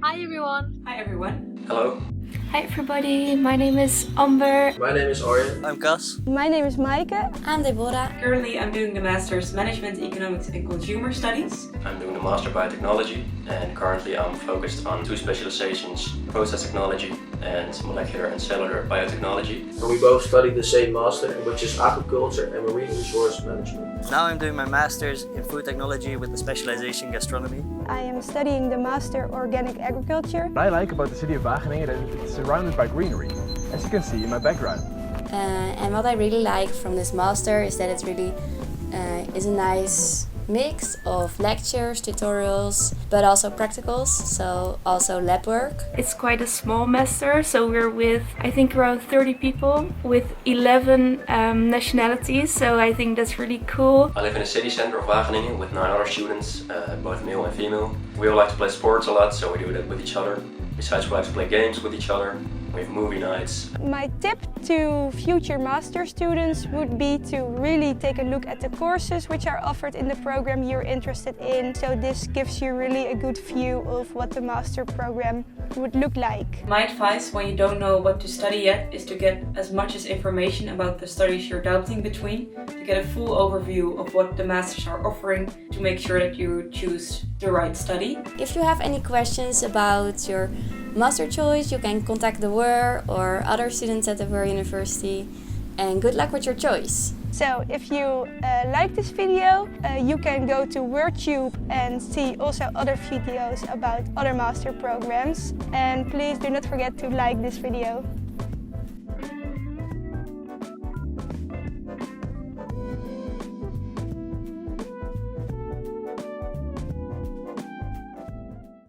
Hi everyone. Hi everyone. Hello. Hi everybody, my name is Amber. My name is Arjen. I'm Cas. My name is Maaike. I'm Deborah. Currently I'm doing the Master's Management, Economics and Consumer Studies. I'm doing the Master Biotechnology and currently I'm focused on two specializations, Process Technology and Molecular and Cellular Biotechnology. And we both study the same master, which is Aquaculture and Marine Resource Management. Now I'm doing my Master's in Food Technology with the specialization Gastronomy. I am studying the Master Organic Agriculture. What I like about the city of Wageningen is that it's surrounded by greenery, as you can see in my background. And what I really like from this master is that it really is a nice mix of lectures, tutorials, but also practicals, so also lab work. It's quite a small master, so we're with I think around 30 people with 11 nationalities, so I think that's really cool. I live in the city center of Wageningen with 9 other students, both male and female. We all like to play sports a lot, so we do that with each other. Besides, we like to play games with each other. We have movie nights. My tip to future master students would be to really take a look at the courses which are offered in the program you're interested in. So this gives you really a good view of what the master program would look like. My advice when you don't know what to study yet is to get as much as information about the studies you're doubting between, to get a full overview of what the masters are offering, to make sure that you choose the right study. If you have any questions about your master choice, you can contact the WUR or other students at the WUR University, and good luck with your choice. So if you like this video, you can go to WURtube and see also other videos about other master programs. And please do not forget to like this video.